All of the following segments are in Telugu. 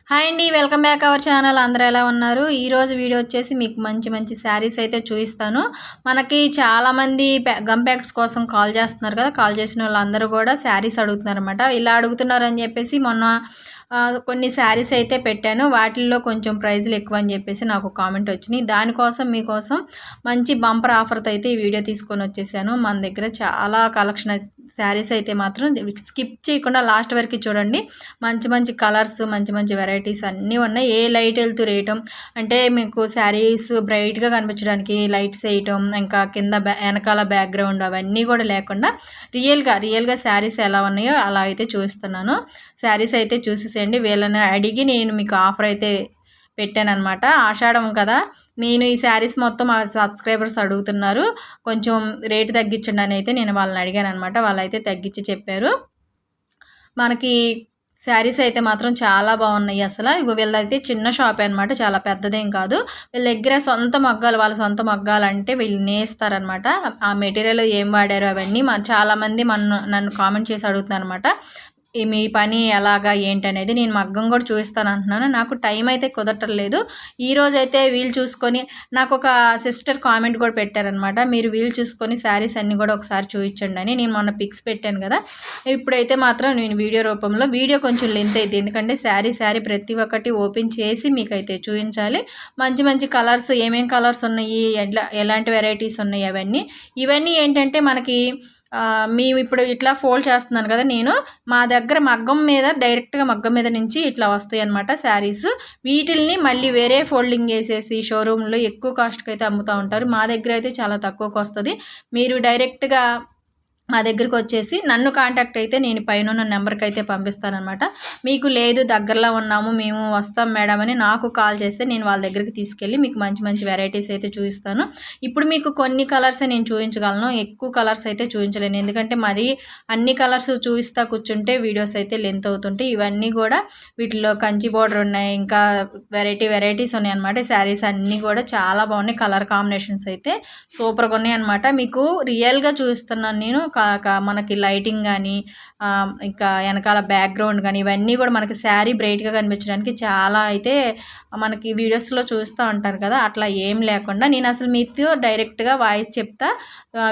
హాయ్ అండి. Welcome back our channel. అందరూ ఎలా ఉన్నారు? ఈరోజు వీడియో వచ్చేసి మీకు మంచి మంచి శారీస్ అయితే చూపిస్తాను. మనకి చాలామంది గమ్ ప్యాకెట్స్ కోసం కాల్ చేస్తున్నారు కదా! కాల్ చేసిన వాళ్ళందరూ కూడా శారీస్ అడుగుతున్నారనమాట. ఇలా అడుగుతున్నారని చెప్పేసి మొన్న కొన్ని శారీస్ అయితే పెట్టాను. వాటిల్లో కొంచెం ప్రైజ్‌లు ఎక్కువని చెప్పేసి నాకు కామెంట్ వచ్చినాయి. దానికోసం మీకోసం మంచి బంపర్ ఆఫర్‌తో అయితే ఈ వీడియో తీసుకొని వచ్చేసాను. మన దగ్గర చాలా కలెక్షన్ శారీస్ అయితే మాత్రం స్కిప్ చేయకుండా లాస్ట్ వరకు చూడండి. మంచి మంచి కలర్స్, మంచి మంచి వెరైటీస్ అన్నీ ఉన్నాయి. ఏ లైట్ వెళ్తూ రేయటం అంటే మీకు శారీస్ బ్రైట్‌గా కనిపించడానికి లైట్స్ వేయటం, ఇంకా కింద వెనకాల బ్యాక్‌గ్రౌండ్ అవన్నీ కూడా లేకుండా రియల్‌గా శారీస్ ఎలా ఉన్నాయో అలా అయితే చూపిస్తున్నాను. శారీస్ అయితే చూసేసేయండి. వీళ్ళని అడిగి నేను మీకు ఆఫర్ అయితే పెట్టాననమాట. ఆషాఢం కదా! నేను ఈ శారీస్ మొత్తం మా సబ్స్క్రైబర్స్ అడుగుతున్నారు. కొంచెం రేటు తగ్గించండి అని అయితే నేను వాళ్ళని అడిగాననమాట. వాళ్ళైతే తగ్గించి చెప్పారు. మనకి శారీస్ అయితే మాత్రం చాలా బాగున్నాయి అసలు. ఇగో వీళ్ళదైతే చిన్న షాపే అనమాట. చాలా పెద్దదేం కాదు. వీళ్ళ దగ్గర సొంత మగ్గాలు, వాళ్ళ సొంత మగ్గాలంటే వీళ్ళు నేస్తారనమాట. ఆ మెటీరియల్ ఏం వాడారు అవన్నీ చాలామంది నన్ను కామెంట్ చేసి అడుగుతున్నారనమాట. మీ పని ఎలాగా ఏంటనేది. నేను మగ్గం కూడా చూపిస్తాను అంటున్నాను. నాకు టైం అయితే కుదరట్లేదు. ఈరోజైతే వీలు చూసుకొని నాకు ఒక సిస్టర్ కామెంట్ కూడా పెట్టారనమాట. మీరు వీలు చూసుకొని శారీస్ అన్నీ కూడా ఒకసారి చూపించండి అని. నేను మొన్న పిక్స్ పెట్టాను కదా! ఇప్పుడైతే మాత్రం నేను వీడియో కొంచెం లెంత్ అయితే, ఎందుకంటే శారీ ప్రతి ఒక్కటి ఓపెన్ చేసి మీకైతే చూపించాలి. మంచి మంచి కలర్స్, ఏమేం కలర్స్ ఉన్నాయి, ఎలాంటి వెరైటీస్ ఉన్నాయి ఇవన్నీ ఏంటంటే మనకి మేము ఇప్పుడు ఇట్లా ఫోల్డ్ చేస్తున్నాను కదా నేను, మా దగ్గర డైరెక్ట్గా మగ్గం మీద నుంచి ఇట్లా వస్తాయి అనమాట శారీస్. వీటిల్ని మళ్ళీ వేరే ఫోల్డింగ్ వేసేసి షోరూంలో ఎక్కువ కాస్ట్కి అయితే అమ్ముతూ ఉంటారు. మా దగ్గర అయితే చాలా తక్కువకి వస్తుంది. మీరు డైరెక్ట్గా మా దగ్గరికి వచ్చేసి నన్ను కాంటాక్ట్ అయితే నేను పైన ఉన్న నెంబర్కి అయితే పంపిస్తానమాట. మీకు లేదు దగ్గరలో ఉన్నాము, మేము వస్తాం మేడం అని నాకు కాల్ చేస్తే నేను వాళ్ళ దగ్గరికి తీసుకెళ్ళి మీకు మంచి మంచి వెరైటీస్ అయితే చూపిస్తాను. ఇప్పుడు మీకు కొన్ని కలర్సే నేను చూపించగలను, ఎక్కువ కలర్స్ అయితే చూపించలేను. ఎందుకంటే మరీ అన్ని కలర్స్ చూపిస్తా కూర్చుంటే వీడియోస్ అయితే లెంత్ అవుతుంటాయి. ఇవన్నీ కూడా వీటిలో కంచి బోర్డర్ ఉన్నాయి, ఇంకా వెరైటీస్ ఉన్నాయి అనమాట. శారీస్ అన్నీ కూడా చాలా బాగున్నాయి. కలర్ కాంబినేషన్స్ అయితే సూపర్గా ఉన్నాయి అనమాట. మీకు రియల్గా చూపిస్తున్నాను నేను. మనకి లైటింగ్ కానీ, ఇంకా వెనకాల బ్యాక్గ్రౌండ్ కానీ, ఇవన్నీ కూడా మనకి శారీ బ్రైట్గా కనిపించడానికి చాలా అయితే మనకి వీడియోస్లో చూస్తూ ఉంటారు కదా, అట్లా ఏం లేకుండా నేను అసలు మీతో డైరెక్ట్గా వాయిస్ చెప్తా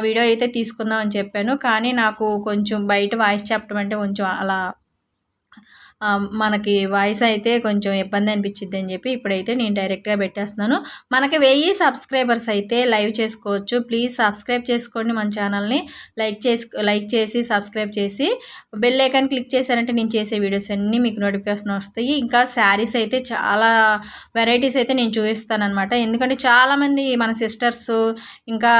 వీడియో అయితే తీసుకుందాం అని చెప్పాను. కానీ నాకు కొంచెం బయట వాయిస్ చెప్పడం అంటే కొంచెం అలా మనకి వాయిస్ అయితే కొంచెం ఇబ్బంది అనిపించిద్ది అని చెప్పి ఇప్పుడైతే నేను డైరెక్ట్గా పెట్టేస్తున్నాను. మనకి 1000 సబ్స్క్రైబర్స్ అయితే లైవ్ చేసుకోవచ్చు. ప్లీజ్ సబ్స్క్రైబ్ చేసుకోండి మన ఛానల్ని. లైక్ చేసి సబ్స్క్రైబ్ చేసి బెల్ ఐకాన్ క్లిక్ చేశారంటే నేను చేసే వీడియోస్ అన్నీ మీకు నోటిఫికేషన్ వస్తాయి. ఇంకా శారీస్ అయితే చాలా వెరైటీస్ అయితే నేను చూపిస్తానమాట. ఎందుకంటే చాలామంది మన సిస్టర్స్, ఇంకా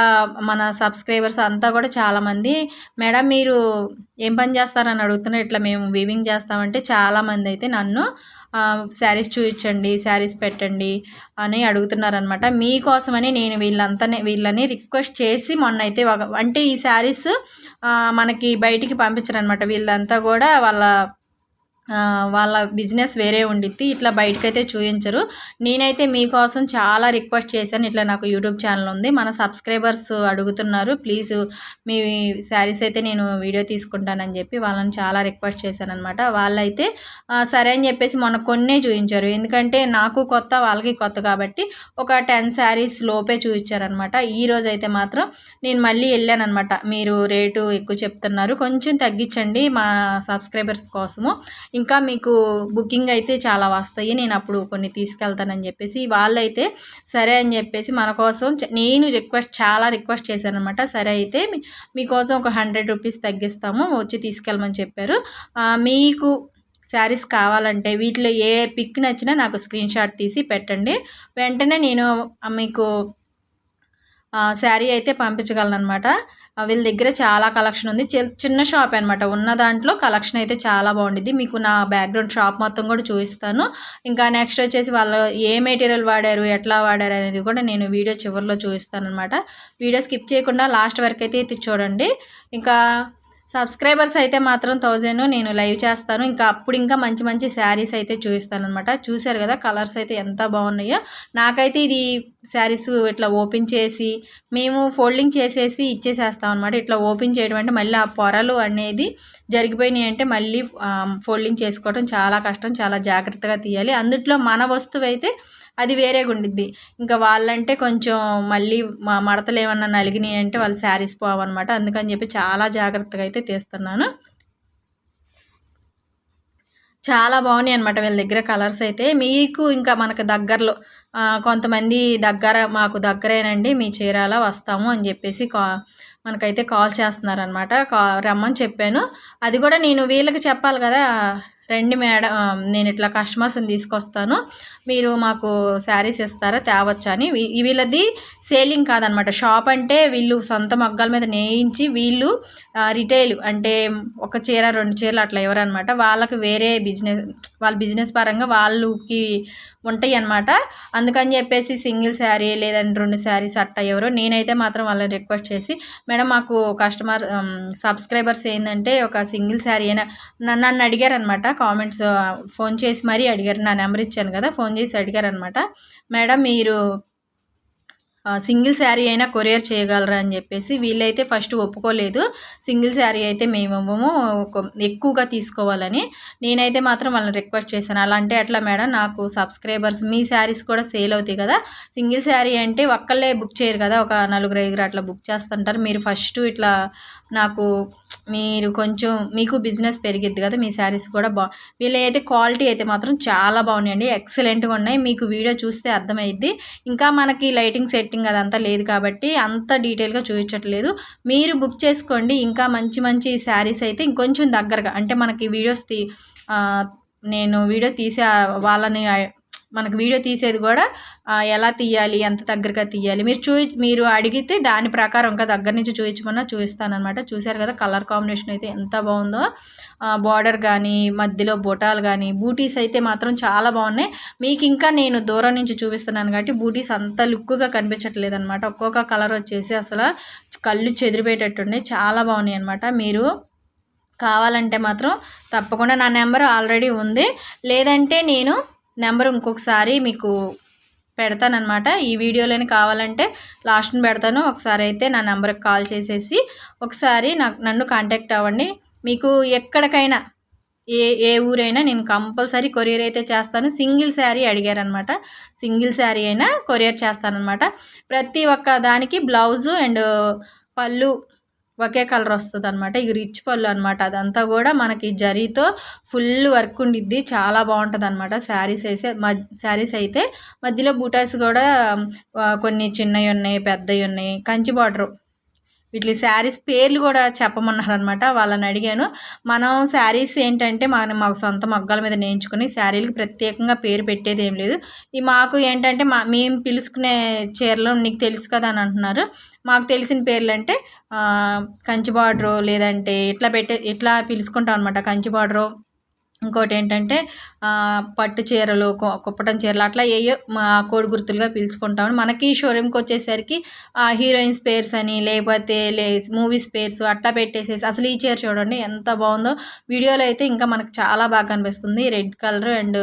మన సబ్స్క్రైబర్స్ అంతా కూడా చాలామంది మేడం మీరు ఏం పని చేస్తారని అడుగుతున్నారు. ఇట్లా మేము వీవింగ్ చేస్తామంటే చాలామంది అయితే నన్ను శారీస్ చూపించండి, శారీస్ పెట్టండి అని అడుగుతున్నారనమాట. మీకోసమని నేను వీళ్ళని రిక్వెస్ట్ చేసి మొన్న అయితే అంటే ఈ శారీస్ మనకి బయటికి పంపించరనమాట. వీళ్ళంతా కూడా వాళ్ళ బిజినెస్ వేరే ఉండిద్ది. ఇట్లా బయటకైతే చూపించరు. నేనైతే మీకోసం చాలా రిక్వెస్ట్ చేశాను. ఇట్లా నాకు యూట్యూబ్ ఛానల్ ఉంది, మన సబ్స్క్రైబర్స్ అడుగుతున్నారు, ప్లీజ్ మీ శారీస్ అయితే నేను వీడియో తీసుకుంటానని చెప్పి వాళ్ళని చాలా రిక్వెస్ట్ చేశాను అనమాట. వాళ్ళైతే సరే అని చెప్పేసి మొన్న కొన్నే చూపించారు. ఎందుకంటే నాకు కొత్త, వాళ్ళకి కొత్త కాబట్టి ఒక 10 శారీస్ లోపే చూపించారనమాట. ఈరోజు అయితే మాత్రం నేను మళ్ళీ వెళ్ళాను అనమాట. మీరు రేటు ఎక్కువ చెప్తున్నారు, కొంచెం తగ్గించండి మా సబ్స్క్రైబర్స్ కోసము, ఇంకా మీకు బుకింగ్ అయితే చాలా వస్తాయి, నేను అప్పుడు కొన్ని తీసుకెళ్తానని చెప్పేసి వాళ్ళైతే సరే అని చెప్పేసి మన కోసం నేను చాలా రిక్వెస్ట్ చేశాను అనమాట. సరే అయితే మీకోసం ఒక 100 రూపీస్ తగ్గిస్తాము, వచ్చి తీసుకెళ్ళమని చెప్పారు. మీకు శారీస్ కావాలంటే వీటిలో ఏ పిక్ నచ్చినా నాకు స్క్రీన్ షాట్ తీసి పెట్టండి. వెంటనే నేను మీకు శారీ అయితే పంపించగలను అనమాట. వీళ్ళ దగ్గర చాలా కలెక్షన్ ఉంది. చిన్న షాప్ అనమాట. ఉన్న దాంట్లో కలెక్షన్ అయితే చాలా బాగుండిద్ది. మీకు నా బ్యాక్గ్రౌండ్ షాప్ మొత్తం కూడా చూపిస్తాను. ఇంకా నెక్స్ట్ వచ్చేసి వాళ్ళు ఏ మెటీరియల్ వాడారు, ఎట్లా వాడారు అనేది కూడా నేను వీడియో చివరిలో చూపిస్తాను అనమాట. వీడియో స్కిప్ చేయకుండా లాస్ట్ వరకు అయితే చూడండి. ఇంకా సబ్స్క్రైబర్స్ అయితే మాత్రం 1000 నేను లైవ్ చేస్తాను. అప్పుడు ఇంకా మంచి మంచి శారీస్ అయితే చూపిస్తాననమాట. చూశారు కదా కలర్స్ అయితే ఎంత బాగున్నాయో. నాకైతే ఇది శారీస్ ఇట్లా ఓపెన్ చేసి మేము ఫోల్డింగ్ చేసేసి ఇచ్చేసేస్తాం అనమాట. ఇట్లా ఓపెన్ చేయడం అంటే మళ్ళీ ఆ పొరలు అనేది జరిగిపోయినాయి అంటే మళ్ళీ ఫోల్డింగ్ చేసుకోవడం చాలా కష్టం, చాలా జాగ్రత్తగా తీయాలి. అందుట్లో మన వస్తువు అయితే అది వేరేగా ఉండిద్ది. ఇంకా వాళ్ళంటే కొంచెం మళ్ళీ మడతలు ఏమన్నా నలిగినాయి అంటే వాళ్ళు శారీస్ పోవన్నమాట. అందుకని చెప్పి చాలా జాగ్రత్తగా అయితే తీస్తున్నాను. చాలా బాగున్నాయి అనమాట వీళ్ళ దగ్గర కలర్స్ అయితే. మీకు ఇంకా మనకు దగ్గరలో కొంతమంది మాకు దగ్గరేనండి, మీ చీరాల వస్తాము అని చెప్పేసి మనకైతే కాల్ చేస్తున్నారనమాట. రమ్మని చెప్పాను. అది కూడా నేను వీళ్ళకి చెప్పాలి కదా, రండి మేడం, నేను ఇట్లా కస్టమర్స్ని తీసుకొస్తాను, మీరు మాకు శారీస్ ఇస్తారా తేవచ్చా అని. వీళ్ళది సేలింగ్ కాదనమాట, షాప్. అంటే వీళ్ళు సొంత మగ్గాల మీద నేయించి వీళ్ళు రిటైల్ అంటే ఒక చీర 2 చీరలు అట్లా ఎవరనమాట. వాళ్ళకి వేరే వాళ్ళ బిజినెస్ పరంగా వాళ్ళకి ఉంటాయి అన్నమాట. అందుకని చెప్పేసి సింగిల్ శారీ లేదంటే 2 శారీస్ అట్టా ఎవరో. నేనైతే మాత్రం వాళ్ళని రిక్వెస్ట్ చేసి, మేడం మాకు సబ్స్క్రైబర్స్ ఏంటంటే ఒక సింగిల్ శారీ అయినా నన్ను అడిగారనమాట. కామెంట్స్ ఫోన్ చేసి మరీ అడిగారు. నా నెంబర్ ఇచ్చాను కదా, ఫోన్ చేసి అడిగారనమాట. మేడం మీరు సింగిల్ శారీ అయినా కొరియర్ చేయగలరా అని చెప్పేసి. వీళ్ళైతే ఫస్ట్ ఒప్పుకోలేదు, సింగిల్ శారీ అయితే మేము ఎక్కువగా తీసుకోవాలని. నేనైతే మాత్రం వాళ్ళని రిక్వెస్ట్ చేశాను. అలా అంటే ఎట్లా మేడం, నాకు సబ్స్క్రైబర్స్ మీ శారీస్ కూడా సేల్ అవుతాయి కదా, సింగిల్ శారీ అంటే ఒక్కళ్ళే బుక్ చేయరు కదా, ఒక 4-5 అట్లా బుక్ చేస్తుంటారు. మీరు ఫస్ట్ ఇట్లా నాకు మీరు కొంచెం మీకు బిజినెస్ పెరిగిద్ది కదా, మీ శారీస్ కూడా వీళ్ళైతే క్వాలిటీ అయితే మాత్రం చాలా బాగున్నాయండి, ఎక్సలెంట్గా ఉన్నాయి. మీకు వీడియో చూస్తే అర్థమైద్ది. ఇంకా మనకి లైటింగ్ సెట్టింగ్ అదంతా లేదు కాబట్టి అంత డీటెయిల్గా చూపించట్లేదు. మీరు బుక్ చేసుకోండి. ఇంకా మంచి మంచి శారీస్ అయితే ఇంకొంచెం దగ్గరగా అంటే మనకి నేను వీడియో తీసే వాళ్ళని మనకు వీడియో తీసేది కూడా ఎలా తీయాలి, ఎంత దగ్గరగా తీయాలి మీరు అడిగితే దాని ప్రకారం ఇంకా దగ్గర నుంచి చూపించమన్నా చూపిస్తానమాట. చూశారు కదా కలర్ కాంబినేషన్ అయితే ఎంత బాగుందో. బార్డర్ కానీ మధ్యలో బొటాలు కానీ బూటీస్ అయితే మాత్రం చాలా బాగున్నాయి. మీకు ఇంకా నేను దూరం నుంచి చూపిస్తున్నాను కాబట్టి బూటీస్ అంత లుక్గా కనిపించట్లేదు అనమాట. ఒక్కొక్క కలర్ వచ్చేసి అసలు కళ్ళు చెదిరిపోయేటట్టున్నాయి, చాలా బాగున్నాయి అనమాట. మీరు కావాలంటే మాత్రం తప్పకుండా నా నెంబర్ ఆల్రెడీ ఉంది, లేదంటే నేను నెంబర్ ఇంకొకసారి మీకు పెడతానమాట. ఈ వీడియోలోని కావాలంటే లాస్ట్ని పెడతాను. ఒకసారి అయితే నా నెంబర్కి కాల్ చేసేసి ఒకసారి నన్ను కాంటాక్ట్ అవ్వండి. మీకు ఎక్కడికైనా ఏ ఊరైనా నేను కంపల్సరీ కొరియర్ అయితే చేస్తాను. సింగిల్ శారీ అడిగారనమాట, సింగిల్ శారీ అయినా కొరియర్ చేస్తానమాట. ప్రతి ఒక్క దానికి బ్లౌజు అండ్ పళ్ళు ఒకే కలర్ వస్తుంది అనమాట. ఇది రిచ్ పళ్ళు అనమాట. అదంతా కూడా మనకి జరీతో ఫుల్ వర్క్ ఉండిద్ది, చాలా బాగుంటుంది అనమాట. శారీస్ అయితే మధ్యలో బూటాస్ కూడా కొన్ని చిన్నవి ఉన్నాయి, పెద్దవి ఉన్నాయి. కంచి బార్డరు వీటి శారీస్ పేర్లు కూడా చెప్పమన్నారనమాట. వాళ్ళని అడిగాను. మనం శారీస్ ఏంటంటే మాకు సొంత మగ్గాల మీద నేయించుకుని శారీలకు ప్రత్యేకంగా పేరు పెట్టేది ఏం లేదు. మాకు ఏంటంటే మేము పిలుచుకునే చీరలు నీకు తెలుసు కదా అని అంటున్నారు. మాకు తెలిసిన పేర్లు అంటే కంచి బార్డరు, లేదంటే ఇట్లా పిలుచుకుంటాం అనమాట. కంచి బార్డరు, ఇంకోటి ఏంటంటే పట్టు చీరలు, కుప్పటం చీరలు, అట్లా ఏయో కోడి గుర్తులుగా పిలుచుకుంటామని. మనకి షోరూమ్కి వచ్చేసరికి హీరోయిన్స్ పేర్స్ అని లేకపోతే మూవీస్ పేర్స్ అట్లా పెట్టేసేసి. అసలు ఈ చీర చూడండి ఎంత బాగుందో, వీడియోలో అయితే ఇంకా మనకు చాలా బాగా కనిపిస్తుంది. రెడ్ కలర్ అండ్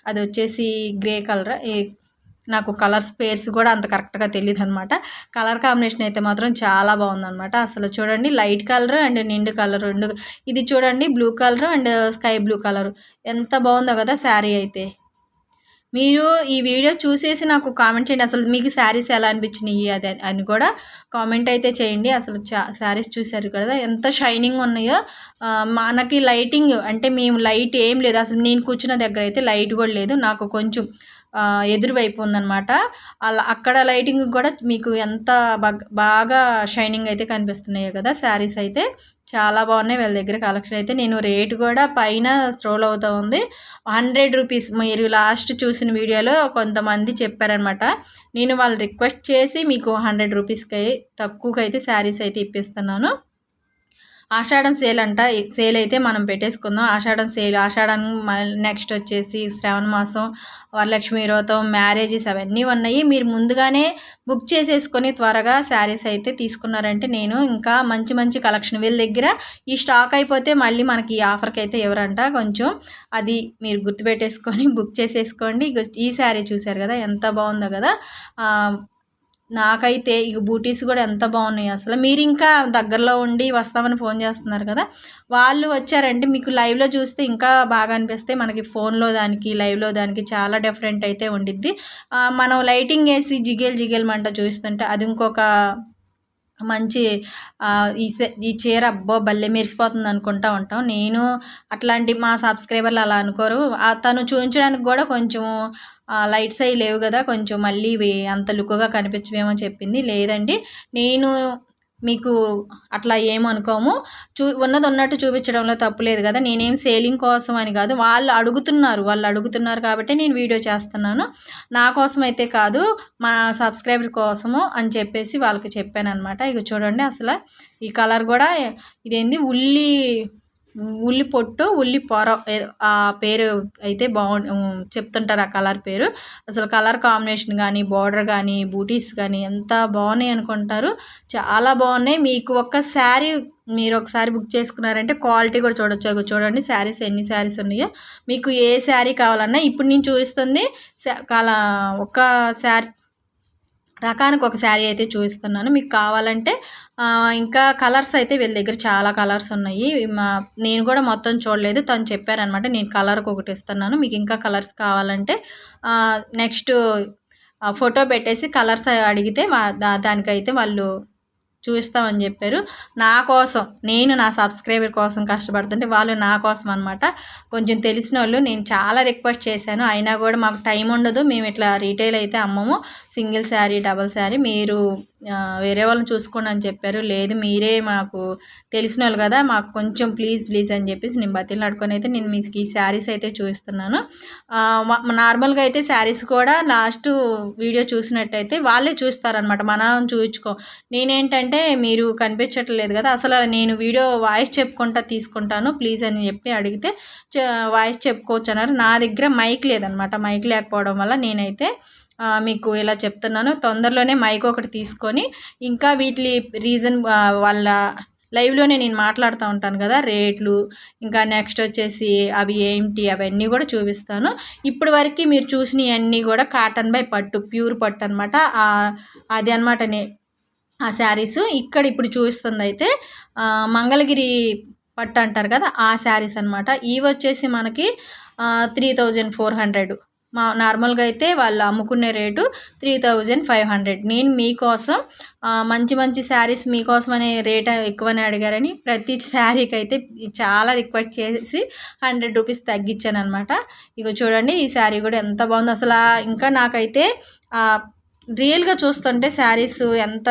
అది వచ్చేసి గ్రే కలర్. నాకు కలర్స్ పేర్స్ కూడా అంత కరెక్ట్గా తెలియదు అనమాట. కలర్ కాంబినేషన్ అయితే మాత్రం చాలా బాగుందనమాట. అసలు చూడండి లైట్ కలర్ అండ్ నిండు కలర్ రెండు. ఇది చూడండి blue colour and sky blue colour, ఎంత బాగుందో కదా శారీ అయితే. మీరు ఈ వీడియో చూసేసి నాకు కామెంట్ చేయండి, అసలు మీకు శారీస్ ఎలా అనిపించినాయి అని కూడా కామెంట్ అయితే చేయండి. అసలు శారీస్ చూసారు కదా ఎంత షైనింగ్ ఉన్నాయో. మనకి లైటింగ్ అంటే మేము లైట్ ఏం లేదు, అసలు నేను కూర్చున్న దగ్గర అయితే లైట్ కూడా లేదు. నాకు కొంచెం ఎదురువైపు ఉందన్నమాట. అక్కడ లైటింగ్ కూడా మీకు ఎంత బాగా షైనింగ్ అయితే కనిపిస్తున్నాయో కదా. శారీస్ అయితే చాలా బాగున్నాయి వీళ్ళ దగ్గర కలెక్షన్ అయితే. నేను రేటు కూడా పైన స్క్రోల్ అవుతూ ఉంది, 100 రూపీస్. మీరు లాస్ట్ చూసిన వీడియోలో కొంతమంది చెప్పారనమాట. నేను వాళ్ళు రిక్వెస్ట్ చేసి మీకు 100 రూపీస్కి తక్కువకైతే శారీస్ అయితే ఇప్పిస్తున్నాను. ఆషాఢం సేల్ అంట. సేల్ అయితే మనం పెట్టేసుకుందాం. ఆషాఢం సేల్, ఆషాఢం నెక్స్ట్ వచ్చేసి శ్రావణ మాసం, వరలక్ష్మి వ్రతం, మ్యారేజెస్ అవన్నీ ఉన్నాయి. మీరు ముందుగానే బుక్ చేసేసుకొని త్వరగా శారీస్ అయితే తీసుకున్నారంటే నేను ఇంకా మంచి మంచి కలెక్షన్ వీళ్ళ దగ్గర ఈ స్టాక్ అయిపోతే మళ్ళీ మనకి ఈ ఆఫర్కి అయితే ఎవరంట. కొంచెం అది మీరు గుర్తుపెట్టేసుకొని బుక్ చేసేసుకోండి. ఈ శారీ చూసారు కదా ఎంత బాగుందో కదా. నాకైతే ఇక బూటీస్ కూడా ఎంత బాగున్నాయి అసలు. మీరు ఇంకా దగ్గరలో ఉండి వస్తామని ఫోన్ చేస్తున్నారు కదా, వాళ్ళు వచ్చారంటే మీకు లైవ్లో చూస్తే ఇంకా బాగా అనిపిస్తే. మనకి ఫోన్లో దానికి లైవ్లో దానికి చాలా డిఫరెంట్ అయితే ఉండిద్ది. మనం లైటింగ్ వేసి జిగేల్ మంట చూస్తుంటే అది ఇంకొక మంచి ఈ చీర అబ్బో భలే మెరిసిపోతుంది అనుకుంటా ఉంటాం. నేను అట్లాంటి మా సబ్స్క్రైబర్లు అలా అనుకోరు. తను చూపించడానికి కూడా కొంచెం లైట్స్ అవి లేవు కదా, కొంచెం మళ్ళీ అంత లుక్గా కనిపించవేమో చెప్పింది. లేదండి నేను మీకు అట్లా ఏమనుకోము, ఉన్నది ఉన్నట్టు చూపించడంలో తప్పు లేదు కదా. నేనేం సేలింగ్ కోసం అని కాదు, వాళ్ళు అడుగుతున్నారు కాబట్టి నేను వీడియో చేస్తున్నాను. నా కోసం అయితే కాదు, మా సబ్స్క్రైబర్ కోసము అని చెప్పేసి వాళ్ళకి చెప్పాను అనమాట. ఇక చూడండి అసలు ఈ కలర్ కూడా ఇదేంది ఉల్లి పొట్టు ఉల్లి పొర ఆ పేరు అయితే చెప్తుంటారు ఆ కలర్ పేరు. అసలు కలర్ కాంబినేషన్ కానీ బార్డర్ కానీ బూటీస్ కానీ ఎంత బాగున్నాయి అనుకుంటారు. చాలా బాగున్నాయి. మీకు మీరు ఒకసారి బుక్ చేసుకున్నారంటే క్వాలిటీ కూడా చూడొచ్చు. చూడండి శారీస్ ఎన్ని శారీస్ ఉన్నాయో. మీకు ఏ శారీ కావాలన్నా ఇప్పుడు నేను చూపిస్తుంది ఒక శారీ రకానికి ఒక శారీ అయితే చూపిస్తున్నాను. మీకు కావాలంటే ఇంకా కలర్స్ అయితే వీళ్ళ దగ్గర చాలా కలర్స్ ఉన్నాయి. నేను కూడా మొత్తం చూడలేదు, తను చెప్పారనమాట. నేను కలర్కి ఒకటి ఇస్తున్నాను. మీకు ఇంకా కలర్స్ కావాలంటే నెక్స్ట్ ఫోటో పెట్టేసి కలర్స్ అడిగితే దానికైతే వాళ్ళు చూస్తామని చెప్పారు. నా కోసం, నేను నా సబ్స్క్రైబర్ కోసం కష్టపడుతుంటే వాళ్ళు నా కోసం అనమాట. కొంచెం తెలిసిన వాళ్ళు, నేను చాలా రిక్వెస్ట్ చేశాను అయినా కూడా మాకు టైం ఉండదు, మేము ఇట్లా రీటైల్ అయితే అమ్మము, సింగిల్ శారీ డబల్ శారీ, మీరు వేరే వాళ్ళని చూసుకోండి అని చెప్పారు. లేదు మీరే మాకు తెలిసిన వాళ్ళు కదా, మాకు కొంచెం ప్లీజ్ అని చెప్పేసి నేను బతిలాడుకొని అయితే నేను మీకు ఈ శారీస్ అయితే చూపిస్తున్నాను. నార్మల్గా అయితే శారీస్ కూడా లాస్ట్ వీడియో చూసినట్టయితే వాళ్ళే చూస్తారనమాట, మనం చూపించుకో. నేనేంటంటే మీరు కనిపించట్లేదు కదా, అసలు నేను వీడియో వాయిస్ చెప్పుకుంటా తీసుకుంటాను ప్లీజ్ అని చెప్పి అడిగితే వాయిస్ చెప్పుకోవచ్చు అన్నారు. నా దగ్గర మైక్ లేదనమాట, మైక్ లేకపోవడం వల్ల నేనైతే మీకు ఇలా చెప్తున్నాను. తొందరలోనే మైక్ ఒకటి తీసుకొని ఇంకా వీటి రీజన్ వాళ్ళ లైవ్లోనే నేను మాట్లాడుతూ ఉంటాను కదా, రేట్లు ఇంకా నెక్స్ట్ వచ్చేసి అవి ఏంటి అవన్నీ కూడా చూపిస్తాను. ఇప్పటి వరకు మీరు చూసినవన్నీ కూడా కాటన్ బై పట్టు, ప్యూర్ పట్టు అనమాట. అది అనమాట ఆ శారీస్. ఇప్పుడు చూపిస్తుంది అయితే మంగళగిరి పట్టు అంటారు కదా, ఆ శారీస్ అనమాట. ఇవి వచ్చేసి మనకి 3400. నార్మల్గా అయితే వాళ్ళు అమ్ముకునే రేటు 3500. నేను మీకోసం మంచి శారీస్ మీకోసం అనే రేట్ ఎక్కువనే అడిగారని ప్రతి శారీకి అయితే చాలా రిక్వెస్ట్ చేసి 100 రూపీస్ తగ్గించాను అనమాట. ఇక చూడండి ఈ శారీ కూడా ఎంత బాగుందో అసలు. ఇంకా నాకైతే రియల్గా చూస్తుంటే శారీస్ ఎంత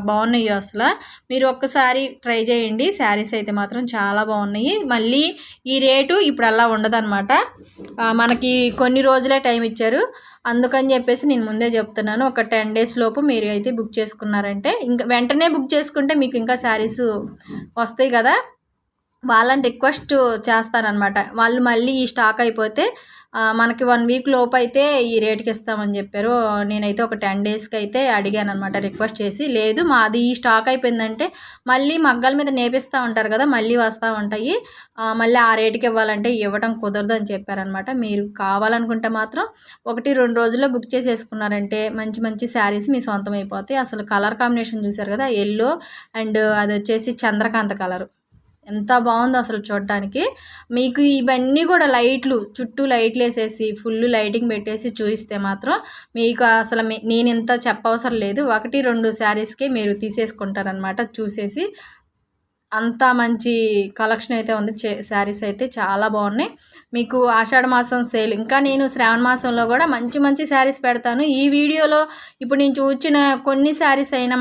బాగున్నాయో అసలు. మీరు ఒక్కసారి ట్రై చేయండి, శారీస్ అయితే మాత్రం చాలా బాగున్నాయి. మళ్ళీ ఈ రేటు ఇప్పుడు అలా ఉండదన్నమాట, మనకి కొన్ని రోజులే టైం ఇచ్చారు. అందుకని చెప్పేసి నేను ముందే చెప్తున్నాను, ఒక 10 days లోపు మీరు అయితే బుక్ చేసుకున్నారంటే ఇంకా వెంటనే బుక్ చేసుకుంటే మీకు ఇంకా శారీస్ వస్తాయి కదా, వాళ్ళని రిక్వెస్ట్ చేస్తానన్నమాట. వాళ్ళు మళ్ళీ ఈ స్టాక్ అయిపోతే మనకి 1 week లోపు అయితే ఈ రేట్కి ఇస్తామని చెప్పారు. నేనైతే ఒక 10 daysకి అయితే అడిగాను అనమాట రిక్వెస్ట్ చేసి. లేదు మాది ఈ స్టాక్ అయిపోయిందంటే మళ్ళీ మగ్గాల మీద నేపిస్తూ ఉంటారు కదా, మళ్ళీ వస్తూ ఉంటాయి, మళ్ళీ ఆ రేటుకి ఇవ్వాలంటే ఇవ్వడం కుదరదు అని చెప్పారనమాట. మీరు కావాలనుకుంటే మాత్రం 1-2 రోజుల్లో బుక్ చేసేసుకున్నారంటే మంచి శారీస్ మీ సొంతం అయిపోతాయి. అసలు కలర్ కాంబినేషన్ చూసారు కదా, ఎల్లో అండ్ అది వచ్చేసి చంద్రకాంత కలరు, ఎంత బాగుందో అసలు చూడడానికి. మీకు ఇవన్నీ కూడా చుట్టూ లైట్లు వేసేసి ఫుల్ లైటింగ్ పెట్టేసి చూపిస్తే మాత్రం మీకు అసలు నేను ఇంత చెప్పవసరం లేదు, 1-2 శారీస్కే మీరు తీసేసుకుంటారనమాట చూసేసి. అంత మంచి కలెక్షన్ అయితే ఉంది, శారీస్ అయితే చాలా బాగున్నాయి. మీకు ఆషాఢ మాసం సేల్, ఇంకా నేను శ్రావణ మాసంలో కూడా మంచి శారీస్ పెడతాను. ఈ వీడియోలో ఇప్పుడు నేను చూసిన కొన్ని శారీస్ అయినా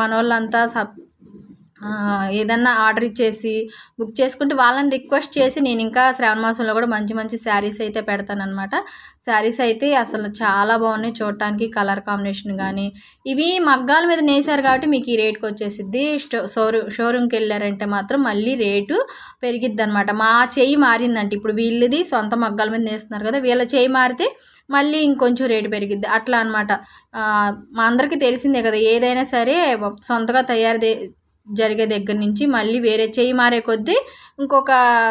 మన వాళ్ళంతా ఏదన్నా ఆర్డర్ ఇచ్చేసి బుక్ చేసుకుంటే వాళ్ళని రిక్వెస్ట్ చేసి నేను ఇంకా శ్రావణ మాసంలో కూడా మంచి మంచి శారీస్ అయితే పెడతానమాట. శారీస్ అయితే అసలు చాలా బాగున్నాయి చూడటానికి, కలర్ కాంబినేషన్ కానీ. ఇవి మగ్గాల మీద నేసారు కాబట్టి మీకు ఈ రేట్కి వచ్చేసిద్ది. షోరూమ్కి వెళ్ళారంటే మాత్రం మళ్ళీ రేటు పెరిగిద్ది అనమాట. మా చెయ్యి మారిందంటే ఇప్పుడు వీళ్ళది సొంత మగ్గాల మీద నేస్తున్నారు కదా, వీళ్ళ చెయ్యి మారితే మళ్ళీ ఇంకొంచెం రేటు పెరిగిద్ది అట్లా అనమాట. మా అందరికీ తెలిసిందే కదా, ఏదైనా సరే సొంతగా జరిగే దగ్గర నుంచి మళ్ళీ వేరే చెయ్యి మారే కొద్దీ ఇంకొక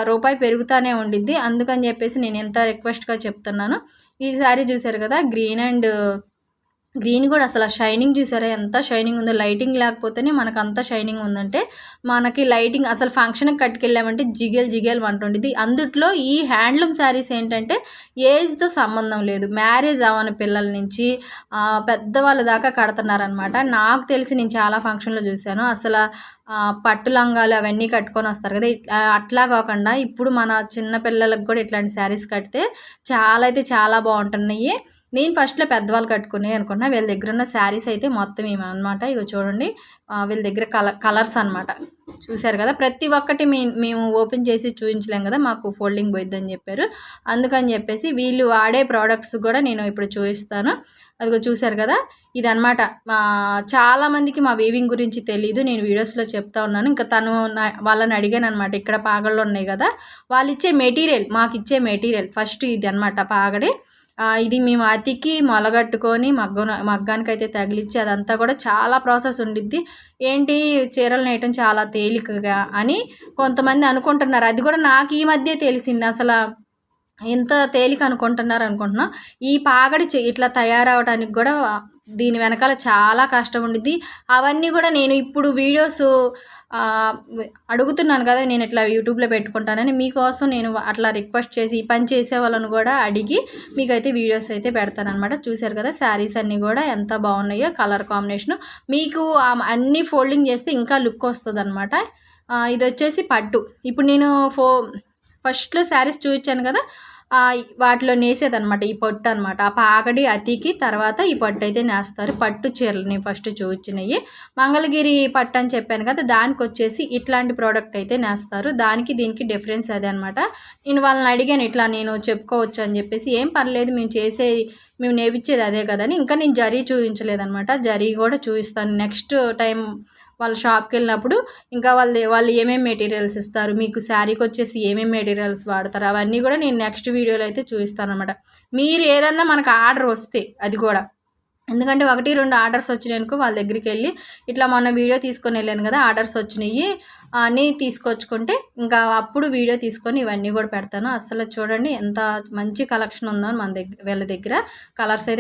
రూపాయి పెరుగుతూనే ఉండిద్ది. అందుకని చెప్పేసి నేను ఎంత రిక్వెస్ట్గా చెప్తున్నాను. ఈ శారీ చూసారు కదా, గ్రీన్ కూడా అసలు షైనింగ్ చూసారా ఎంత షైనింగ్ ఉందో. లైటింగ్ లేకపోతేనే మనకు అంత షైనింగ్ ఉందంటే, మనకి లైటింగ్ అసలు ఫంక్షన్కి కట్టుకెళ్ళామంటే జిగేల్ వంటుండిద్ది. అందుట్లో ఈ హ్యాండ్లూమ్ శారీస్ ఏంటంటే ఏజ్తో సంబంధం లేదు, మ్యారేజ్ అవ్వని పిల్లల నుంచి పెద్దవాళ్ళ దాకా కడుతున్నారనమాట. నాకు తెలిసి నేను చాలా ఫంక్షన్లో చూశాను. అసలు పట్టు లంగాలు అవన్నీ కట్టుకొని వస్తారు కదా, అట్లా కాకుండా ఇప్పుడు మన చిన్న పిల్లలకు కూడా ఇట్లాంటి శారీస్ కడితే చాలా అయితే చాలా బాగుంటున్నాయి. నేను ఫస్ట్లో పెద్దవాళ్ళు కట్టుకునే అనుకున్నా. వీళ్ళ దగ్గర ఉన్న శారీస్ అయితే మొత్తం ఏమన్నమాట, ఇగో చూడండి వీళ్ళ దగ్గర కలర్స్ అనమాట. చూశారు కదా, ప్రతి ఒక్కటి మేము ఓపెన్ చేసి చూపించలేం కదా, మాకు ఫోల్డింగ్ పోయిద్దని చెప్పారు. అందుకని చెప్పేసి వీళ్ళు వాడే ప్రోడక్ట్స్ కూడా నేను ఇప్పుడు చూపిస్తాను. అదిగో చూశారు కదా, ఇదనమాట. చాలామందికి మా వీవింగ్ గురించి తెలీదు, నేను వీడియోస్లో చెప్తా ఉన్నాను. ఇంకా వాళ్ళని అడిగాను అనమాట, ఇక్కడ పాగళ్ళు ఉన్నాయి కదా, వాళ్ళు ఇచ్చే మెటీరియల్, మాకు ఇచ్చే మెటీరియల్ ఫస్ట్ ఇది అనమాట పాగడి. ఇది మేము అతికి మొలగట్టుకొని మగ్గానికి అయితే తగిలిచ్చి అదంతా కూడా చాలా ప్రాసెస్ ఉండిద్ది. ఏంటి చీరలు నేయటం చాలా తేలికగా అని కొంతమంది అనుకుంటున్నారు. అది కూడా నాకు ఈ మధ్య తెలిసింది. అసలు ఎంత తేలిక అనుకుంటున్నా. ఈ పాగడి ఇట్లా తయారవడానికి కూడా దీని వెనకాల చాలా కష్టం ఉండిద్ది. అవన్నీ కూడా నేను ఇప్పుడు వీడియోస్ అడుగుతున్నాను కదా, నేను ఇట్లా యూట్యూబ్లో పెట్టుకుంటానని. మీకోసం నేను అట్లా రిక్వెస్ట్ చేసి ఈ పని చేసే వాళ్ళను కూడా అడిగి మీకైతే వీడియోస్ అయితే పెడతానమాట. చూశారు కదా, శారీస్ అన్నీ కూడా ఎంత బాగున్నాయో, కలర్ కాంబినేషను. మీకు అన్నీ ఫోల్డింగ్ చేస్తే ఇంకా లుక్ వస్తుంది అనమాట. ఇది వచ్చేసి పట్టు. ఇప్పుడు నేను ఫస్ట్లో శారీస్ చూపించాను కదా, వాటిలో నేసేదనమాట ఈ పట్టు అనమాట. ఆ పాగడి అతికి తర్వాత ఈ పట్టు అయితే నేస్తారు. పట్టు చీరలు నేను ఫస్ట్ చూపించినవి మంగళగిరి పట్టు అని చెప్పాను కదా, దానికి వచ్చేసి ఇట్లాంటి ప్రోడక్ట్ అయితే నేస్తారు. దానికి దీనికి డిఫరెన్స్ అదే అనమాట. నేను వాళ్ళని అడిగాను, ఇట్లా నేను చెప్పుకోవచ్చు అని చెప్పేసి. ఏం పర్లేదు, మేము నేర్పించేది అదే కదని. ఇంకా నేను జరీ చూపించలేదనమాట. జరీ కూడా చూపిస్తాను నెక్స్ట్ టైం వాళ్ళ షాప్కి వెళ్ళినప్పుడు. ఇంకా వాళ్ళు ఏమేమి మెటీరియల్స్ ఇస్తారు, మీకు శారీకి వచ్చేసి ఏమేమి మెటీరియల్స్ వాడతారు, అవన్నీ కూడా నేను నెక్స్ట్ వీడియోలో అయితే చూపిస్తాను అనమాట. మీరు ఏదన్నా మనకు ఆర్డర్ వస్తే అది కూడా, ఎందుకంటే 1-2 ఆర్డర్స్ వచ్చినాయి అనుకో, వాళ్ళ దగ్గరికి వెళ్ళి ఇట్లా మొన్న వీడియో తీసుకొని వెళ్ళాను కదా, ఆర్డర్స్ వచ్చినాయి అని తీసుకొచ్చుకుంటే ఇంకా అప్పుడు వీడియో తీసుకొని ఇవన్నీ కూడా పెడతాను. అసలు చూడండి ఎంత మంచి కలెక్షన్ ఉందో వీళ్ళ దగ్గర. కలర్స్ అయితే